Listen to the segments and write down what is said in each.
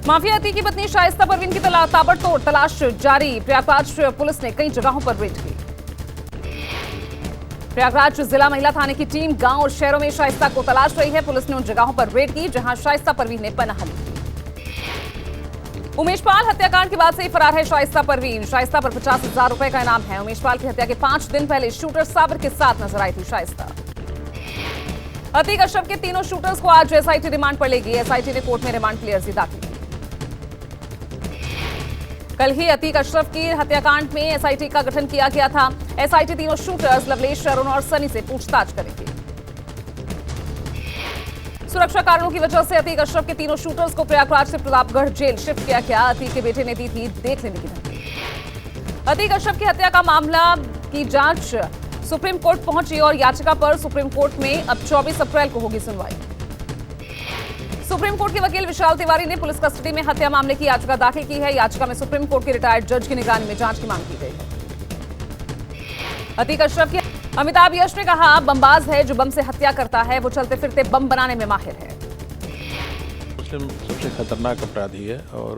माफियाती की पत्नी शाइस्ता परवीन की ताबड़तोड़ तलाश जारी। प्रयागराज पुलिस ने कई जगहों पर रेड की। प्रयागराज जिला महिला थाने की टीम गांव और शहरों में शाइस्ता को तलाश रही है। पुलिस ने उन जगहों पर रेड की जहां शाइस्ता परवीन ने पनाह ली। उमेश पाल हत्याकांड के बाद से ही फरार है शाइस्ता परवीन। शाइस्ता पर 50,000 रुपए का इनाम है। उमेश पाल की हत्या के 5 दिन पहले शूटर साबिर के साथ नजर आई थी शाइस्ता। अतीक अशरफ के तीनों शूटर्स को आज एसआईटी रिमांड पर लेगी। एसआईटी ने कोर्ट में रिमांड के लिए अर्जी दाखिल की। कल ही अतीक अशरफ की हत्याकांड में एसआईटी का गठन किया गया था। एसआईटी तीनों शूटर्स लवलेश, अरुण और सनी से पूछताछ करेगी। सुरक्षा कारणों की वजह से अतीक अशरफ के तीनों शूटर्स को प्रयागराज से प्रतापगढ़ जेल शिफ्ट किया गया। अतीक के बेटे ने दी थी देख लेने की धमकी। अतीक अशरफ की हत्या का मामला की जांच सुप्रीम कोर्ट पहुंची और याचिका पर सुप्रीम कोर्ट में अब 24 अप्रैल को होगी सुनवाई। सुप्रीम कोर्ट के वकील विशाल तिवारी ने पुलिस कस्टडी में हत्या मामले की याचिका दाखिल की है। याचिका में सुप्रीम कोर्ट के रिटायर्ड जज की निगरानी में जांच की मांग की गई है। अतीक अशरफ की अमिताभ यश ने कहा, बमबाज है जो बम से हत्या करता है, वो चलते फिरते बम बनाने में माहिर है। मुस्लिम सबसे खतरनाक अपराधी है और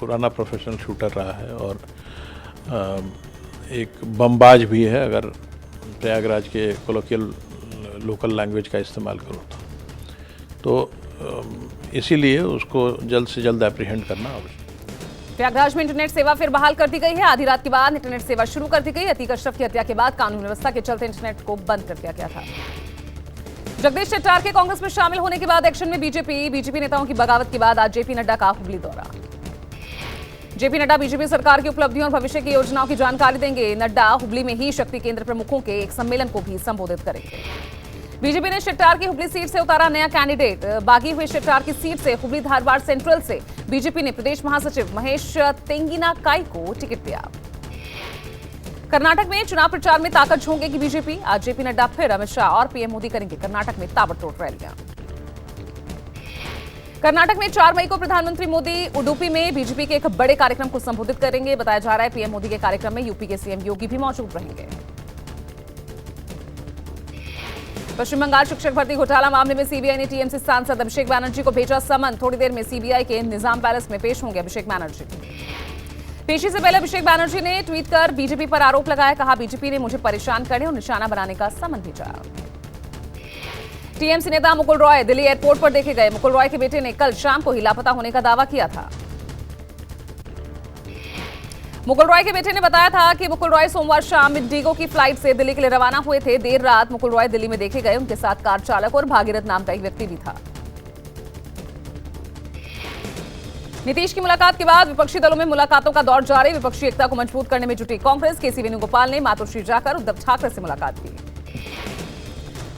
पुराना प्रोफेशनल शूटर रहा है और एक बमबाज भी है, अगर प्रयागराज के कोलोकियल लोकल लैंग्वेज का इस्तेमाल करो तो इसीलिए उसको जल्द से जल्द एप्रीहेंड करना आवश्यक। प्रयागराज में इंटरनेट सेवा फिर बहाल कर दी गई है। आधी रात के बाद इंटरनेट सेवा शुरू कर दी गई। अतीक अशरफ की हत्या के बाद कानून व्यवस्था के चलते इंटरनेट को बंद कर दिया गया था। जगदीश शेट्टार के कांग्रेस में शामिल होने के बाद एक्शन में बीजेपी नेताओं की बगावत के बाद आज जेपी नड्डा का हुबली दौरा। जेपी नड्डा बीजेपी सरकार की उपलब्धियों और भविष्य की योजनाओं की जानकारी देंगे। नड्डा हुबली में ही शक्ति केंद्र प्रमुखों के एक सम्मेलन को भी संबोधित करेंगे। बीजेपी ने शेट्टार की हुबली सीट से उतारा नया कैंडिडेट। बागी हुए शेट्टार की सीट से हुबली धारवाड़ सेंट्रल से बीजेपी ने प्रदेश महासचिव महेश तेंगिनाकाई को टिकट दिया। कर्नाटक में चुनाव प्रचार में ताकत झोंकेगी बीजेपी। आज जेपी नड्डा फिर अमित शाह और पीएम मोदी करेंगे कर्नाटक में ताबड़तोड़ रैलियां। कर्नाटक में 4 मई को प्रधानमंत्री मोदी उडुपी में बीजेपी के एक बड़े कार्यक्रम को संबोधित करेंगे। बताया जा रहा है पीएम मोदी के कार्यक्रम में यूपी के सीएम योगी भी मौजूद रहेंगे। पश्चिम बंगाल शिक्षक भर्ती घोटाला मामले में सीबीआई ने टीएमसी सांसद अभिषेक बैनर्जी को भेजा समन। थोड़ी देर में सीबीआई के निजाम पैलेस में पेश होंगे अभिषेक बैनर्जी। पेशी से पहले अभिषेक बैनर्जी ने ट्वीट कर बीजेपी पर आरोप लगाया। कहा, बीजेपी ने मुझे परेशान करने और निशाना बनाने का समन भेजा। टीएमसी नेता मुकुल रॉय दिल्ली एयरपोर्ट पर देखे गए। मुकुल रॉय के बेटे ने कल शाम को ही लापता होने का दावा किया था। मुकुल रॉय के बेटे ने बताया था कि मुकुल रॉय सोमवार शाम इंडिगो की फ्लाइट से दिल्ली के लिए रवाना हुए थे। देर रात मुकुल रॉय दिल्ली में देखे गए। उनके साथ कार चालक और भागीरथ नाम का एक व्यक्ति भी था। नीतीश की मुलाकात के बाद विपक्षी दलों में मुलाकातों का दौर जारी। विपक्षी एकता को मजबूत करने में जुटी कांग्रेस। केसी वेणुगोपाल ने मातोश्री जाकर उद्धव ठाकरे से मुलाकात की।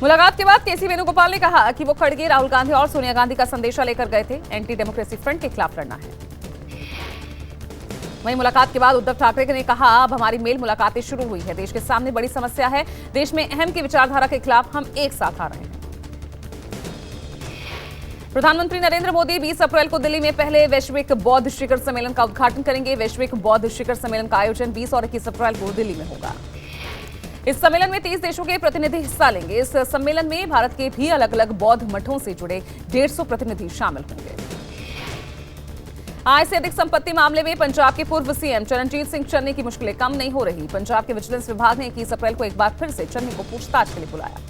मुलाकात के बाद केसी वेणुगोपाल ने कहा कि वो खड़गे, राहुल गांधी और सोनिया गांधी का संदेशा लेकर गए थे। एंटी डेमोक्रेसी फ्रंट के खिलाफ लड़ना है। वहीं मुलाकात के बाद उद्धव ठाकरे ने कहा, अब हमारी मेल मुलाकातें शुरू हुई है। देश के सामने बड़ी समस्या है। देश में अहम की विचारधारा के खिलाफ हम एक साथ आ रहे हैं। प्रधानमंत्री नरेंद्र मोदी 20 अप्रैल को दिल्ली में पहले वैश्विक बौद्ध शिखर सम्मेलन का उद्घाटन करेंगे। वैश्विक बौद्ध शिखर सम्मेलन का आयोजन 20 और 21 अप्रैल को दिल्ली में होगा। इस सम्मेलन में 30 देशों के प्रतिनिधि हिस्सा लेंगे। इस सम्मेलन में भारत के भी अलग अलग बौद्ध मठों से जुड़े 150 प्रतिनिधि शामिल होंगे। आय से अधिक संपत्ति मामले में पंजाब के पूर्व सीएम चरणजीत सिंह चन्नी की मुश्किलें कम नहीं हो रही। पंजाब के विजिलेंस विभाग ने 21 अप्रैल को एक बार फिर से चन्नी को पूछताछ के लिए बुलाया।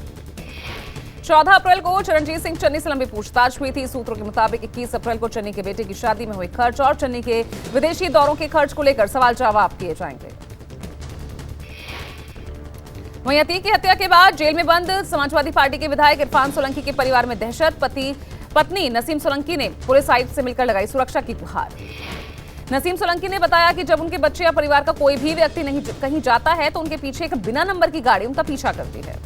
14 अप्रैल को चरणजीत सिंह चन्नी से लंबी पूछताछ हुई थी। सूत्रों के मुताबिक 21 अप्रैल को चन्नी के बेटे की शादी में हुए खर्च और चन्नी के विदेशी दौरों के खर्च को लेकर सवाल जवाब किए जाएंगे। वहीं अतीक की हत्या के बाद जेल में बंद समाजवादी पार्टी के विधायक इरफान सोलंकी के परिवार में दहशत। पत्नी नसीम सोलंकी ने पुलिस आयुक्त से मिलकर लगाई सुरक्षा की गुहार। नसीम सोलंकी ने बताया कि जब उनके बच्चे या परिवार का कोई भी व्यक्ति नहीं कहीं जाता है तो उनके पीछे एक बिना नंबर की गाड़ी उनका पीछा करती है।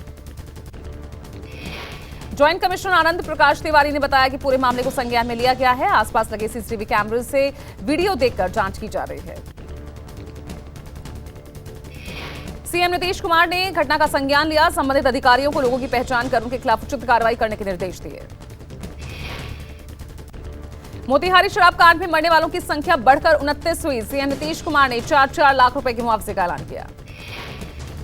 ज्वाइंट कमिश्नर आनंद प्रकाश तिवारी ने बताया कि पूरे मामले को संज्ञान में लिया गया है। आसपास लगे सीसीटीवी कैमरे से वीडियो देखकर जांच की जा रही है। सीएम नीतीश कुमार ने घटना का संज्ञान लिया। संबंधित अधिकारियों को लोगों की पहचान कर उनके खिलाफ उचित कार्रवाई करने के निर्देश दिए। मोतिहारी शराब कांड में मरने वालों की संख्या बढ़कर 29 हुई। सीएम नीतीश कुमार ने 4-4 लाख रुपए के मुआवजे का ऐलान किया।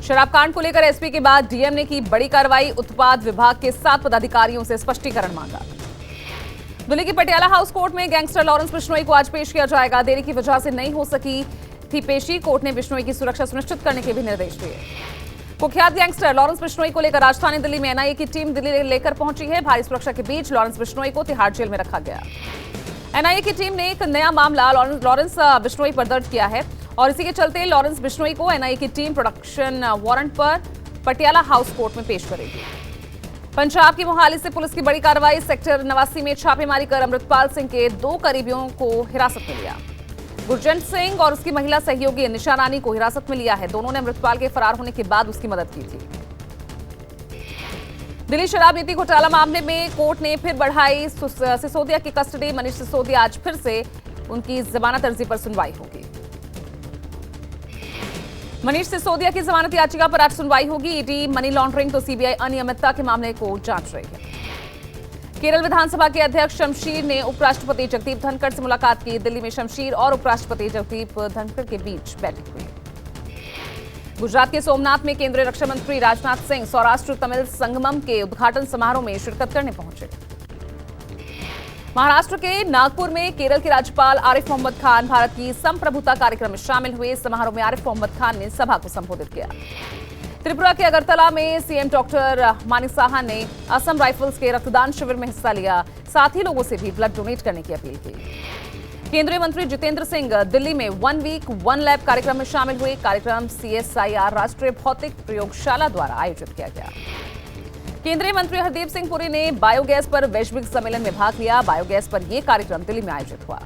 शराब कांड को लेकर एसपी के बाद डीएम ने की बड़ी कार्रवाई। उत्पाद विभाग के 7 पदाधिकारियों से स्पष्टीकरण मांगा। दिल्ली की पटियाला हाउस कोर्ट में गैंगस्टर लॉरेंस बिश्नोई को आज पेश किया जाएगा। देरी की वजह से नहीं हो सकी थी पेशी। कोर्ट ने बिश्नोई की सुरक्षा सुनिश्चित करने के भी निर्देश दिए। कुख्यात गैंगस्टर लॉरेंस बिश्नोई को लेकर राजधानी दिल्ली में एनआईए की टीम दिल्ली लेकर पहुंची है। भारी सुरक्षा के बीच लॉरेंस बिश्नोई को तिहाड़ जेल में रखा गया। एनआईए की टीम ने एक नया मामला लॉरेंस बिश्नोई पर दर्ज किया है और इसी के चलते लॉरेंस बिश्नोई को एनआईए की टीम प्रोडक्शन वारंट पर पटियाला हाउस कोर्ट में पेश करेगी। पंजाब की मोहाली से पुलिस की बड़ी कार्रवाई। सेक्टर 89 में छापेमारी कर अमृतपाल सिंह के 2 करीबियों को हिरासत में लिया। गुरजंट सिंह और उसकी महिला सहयोगी निशा रानी को हिरासत में लिया है। दोनों ने अमृतपाल के फरार होने के बाद उसकी मदद की थी। दिल्ली शराब नीति घोटाला मामले में कोर्ट ने फिर बढ़ाई सिसोदिया की कस्टडी। मनीष सिसोदिया आज फिर से उनकी जमानत अर्जी पर सुनवाई होगी। मनीष सिसोदिया की जमानत याचिका पर आज सुनवाई होगी। ईडी मनी लॉन्ड्रिंग तो सीबीआई अनियमितता के मामले को जांच रही है। केरल विधानसभा के अध्यक्ष शमशीर ने उपराष्ट्रपति जगदीप धनखड़ से मुलाकात की। दिल्ली में शमशीर और उपराष्ट्रपति जगदीप धनखड़ के बीच बैठक हुई। गुजरात के सोमनाथ में केंद्रीय रक्षा मंत्री राजनाथ सिंह सौराष्ट्र तमिल संगमम के उद्घाटन समारोह में शिरकत करने पहुंचे। महाराष्ट्र के नागपुर में केरल के राज्यपाल आरिफ मोहम्मद खान भारत की संप्रभुता कार्यक्रम में शामिल हुए। समारोह में आरिफ मोहम्मद खान ने सभा को संबोधित किया। त्रिपुरा के अगरतला में सीएम डॉक्टर मानिक साहा ने असम राइफल्स के रक्तदान शिविर में हिस्सा लिया। साथ ही लोगों से भी ब्लड डोनेट करने की अपील की। केंद्रीय मंत्री जितेंद्र सिंह दिल्ली में 1 वीक 1 लैब कार्यक्रम में शामिल हुए। कार्यक्रम CSIR राष्ट्रीय भौतिक प्रयोगशाला द्वारा आयोजित किया गया। केंद्रीय मंत्री हरदीप सिंह पुरी ने बायोगैस पर वैश्विक सम्मेलन में भाग लिया। बायोगैस पर यह कार्यक्रम दिल्ली में आयोजित हुआ।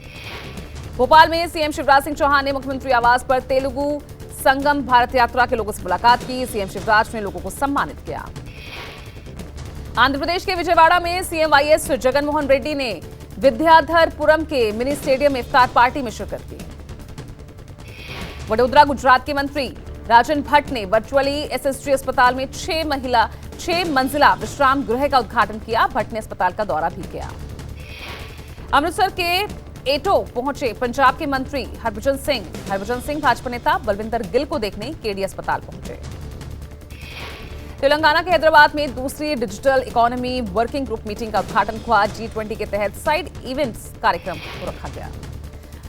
भोपाल में सीएम शिवराज सिंह चौहान ने मुख्यमंत्री आवास पर तेलुगु संगम भारत यात्रा के लोगों से मुलाकात की। सीएम शिवराज ने लोगों को सम्मानित किया। आंध्र प्रदेश के विजयवाड़ा में सीएम YS जगनमोहन रेड्डी ने विद्याधरपुरम के मिनी स्टेडियम में इफ्तार पार्टी में शिरकत की। वडोदरा गुजरात के मंत्री राजन भट्ट ने वर्चुअली SSG अस्पताल में 6 मंजिला विश्राम गृह का उद्घाटन किया। भट्ट ने अस्पताल का दौरा भी किया। अमृतसर के एटो पहुंचे पंजाब के मंत्री हरभजन सिंह भाजपा नेता बलविंदर गिल को देखने केडी अस्पताल पहुंचे। तेलंगाना के हैदराबाद में दूसरी digital economy working group meeting का उद्घाटन हुआ। G20 के तहत साइड इवेंट्स कार्यक्रम को रखा गया।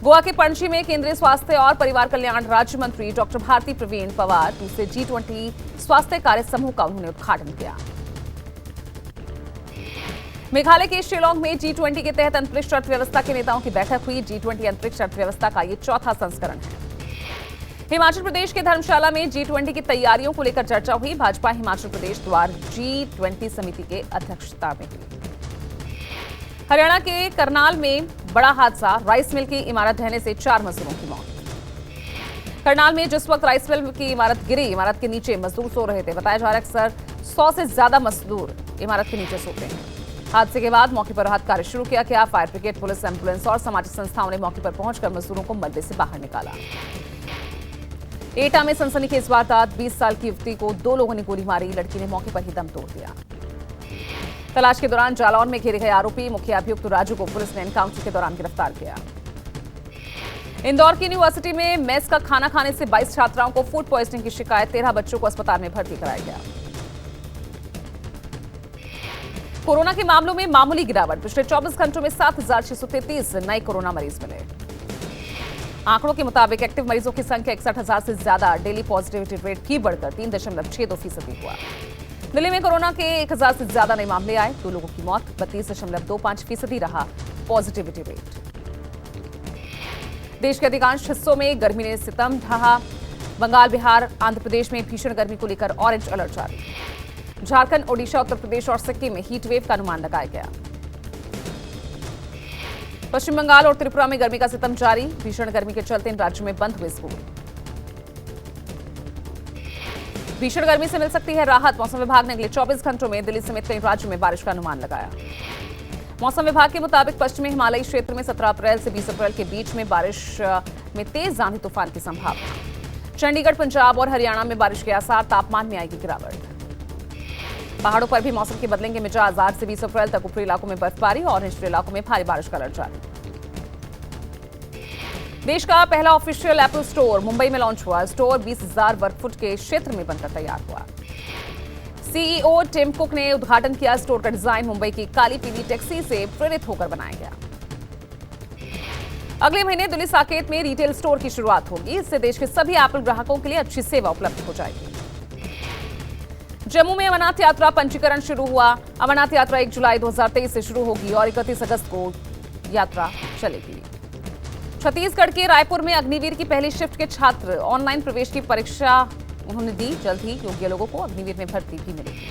गोवा के पणजी में केंद्रीय स्वास्थ्य और परिवार कल्याण राज्य मंत्री डॉक्टर भारती प्रवीण पवार दूसरे G20 स्वास्थ्य कार्य समूह का उन्होंने उद्घाटन किया। मेघालय के शिलांग में G20 के तहत अंतरिक्ष अर्थव्यवस्था के नेताओं की बैठक हुई। G20 अंतरिक्ष अर्थव्यवस्था का ये 4था संस्करण है। हिमाचल प्रदेश के धर्मशाला में G20 की तैयारियों को लेकर चर्चा हुई। भाजपा हिमाचल प्रदेश द्वारा G20 समिति के अध्यक्षता में हुई। हरियाणा के करनाल में बड़ा हादसा। राइस मिल की इमारत ढहने से 4 मजदूरों की मौत। करनाल में जिस वक्त राइस मिल की इमारत गिरी, इमारत के नीचे मजदूर सो रहे थे। बताया जा रहा है अक्सर 100 से ज्यादा मजदूर इमारत के नीचे सोते हैं। हादसे के बाद मौके पर राहत कार्य शुरू किया गया। फायर ब्रिगेड, पुलिस, एम्बुलेंस और सामाजिक संस्थाओं ने मौके पर पहुंचकर मजदूरों को मलबे से बाहर निकाला। एटा में सनसनीखेज वारदात। 20 साल की युवती को 2 लोगों ने गोली मारी। लड़की ने मौके पर ही दम तोड़ दिया। तलाश के दौरान जालौन में घेरे गए आरोपी मुख्य अभियुक्त राजू को पुलिस ने एनकाउंटर के दौरान गिरफ्तार किया। इंदौर की यूनिवर्सिटी में मेस का खाना खाने से 22 छात्राओं को फूड पॉइजनिंग की शिकायत। 13 बच्चों को अस्पताल में भर्ती कराया गया। कोरोना के मामलों में मामूली गिरावट। पिछले 24 घंटों में 7,633 नए कोरोना मरीज मिले। आंकड़ों के मुताबिक एक्टिव मरीजों की संख्या 61,000 से ज्यादा। डेली पॉजिटिविटी रेट भी बढ़कर 3.62% हुआ। दिल्ली में कोरोना के 1,000 से ज्यादा नए मामले आए। 2 लोगों की मौत। 32.25% रहा पॉजिटिविटी रेट। देश के अधिकांश हिस्सों में गर्मी ने सितम ढहा। बंगाल, बिहार, आंध्र प्रदेश में भीषण गर्मी को लेकर ऑरेंज अलर्ट जारी। झारखंड, ओडिशा, उत्तर प्रदेश और सिक्किम में हीट वेव का अनुमान लगाया गया। पश्चिम बंगाल और त्रिपुरा में गर्मी का सितम जारी। भीषण गर्मी के चलते इन राज्यों में बंद हुए स्कूल। भीषण गर्मी से मिल सकती है राहत। मौसम विभाग ने अगले 24 घंटों में दिल्ली समेत कई राज्यों में बारिश का अनुमान लगाया। मौसम विभाग के मुताबिक पश्चिमी हिमालयी क्षेत्र में 17 अप्रैल से 20 अप्रैल के बीच में बारिश में तेज आंधी तूफान की संभावना। चंडीगढ़, पंजाब और हरियाणा में बारिश के आसार। तापमान में आएगी गिरावट। पहाड़ों पर भी मौसम के बदलेंगे मिजाज। आज से 20 अप्रैल तक ऊपरी इलाकों में बर्फबारी और निचले इलाकों में भारी बारिश का अलर्ट जारी। देश का पहला ऑफिशियल एप्पल स्टोर मुंबई में लॉन्च हुआ। स्टोर 20,000 वर्ग फुट के क्षेत्र में बनकर तैयार हुआ। सीईओ टिम कुक ने उद्घाटन किया। स्टोर का डिजाइन मुंबई की काली पीली टैक्सी से प्रेरित होकर बनाया गया। अगले महीने दिल्ली साकेत में रिटेल स्टोर की शुरुआत होगी। इससे देश के सभी एप्पल ग्राहकों के लिए अच्छी सेवा उपलब्ध हो जाएगी। जम्मू में अमरनाथ यात्रा पंजीकरण शुरू हुआ। अमरनाथ यात्रा 1 जुलाई 2023 से शुरू होगी और 31 अगस्त को यात्रा चलेगी। छत्तीसगढ़ के रायपुर में अग्निवीर की पहली शिफ्ट के छात्र ऑनलाइन प्रवेश की परीक्षा उन्होंने दी। जल्द ही योग्य लोगों को अग्निवीर में भर्ती भी मिलेगी।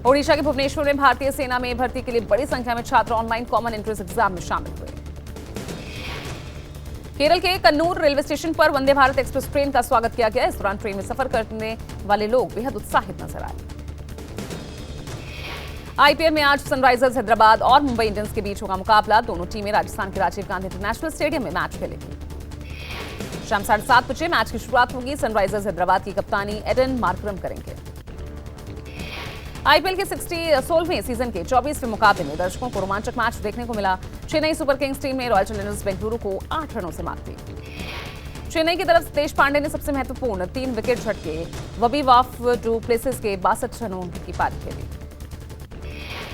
ओडिशा के भुवनेश्वर में भारतीय सेना में भर्ती के लिए बड़ी संख्या में छात्र ऑनलाइन कॉमन एंट्रेंस एग्जाम में शामिल हुए। केरल के कन्नूर रेलवे स्टेशन पर वंदे भारत एक्सप्रेस ट्रेन का स्वागत किया गया। इस दौरान ट्रेन में सफर करने वाले लोग बेहद उत्साहित नजर आए। आईपीएल में आज सनराइजर्स हैदराबाद और मुंबई इंडियंस के बीच होगा मुकाबला। दोनों टीमें राजस्थान के राजीव गांधी इंटरनेशनल स्टेडियम में मैच खेलेंगी। शाम 7:30 बजे मैच की शुरुआत होगी। सनराइजर्स हैदराबाद की कप्तानी एडन मार्करम करेंगे। आईपीएल के 16वें सीजन के 24वें मुकाबले में दर्शकों को रोमांचक मैच देखने को मिला। चेन्नई सुपर किंग्स टीम ने रॉयल चैलेंजर्स बेंगलुरु को 8 रनों से मात दी। चेन्नई की तरफ देश पांडे ने सबसे महत्वपूर्ण 3 विकेट झटके। वबी वाफ डू प्लेसेस के 62 रनों की पारी खेली।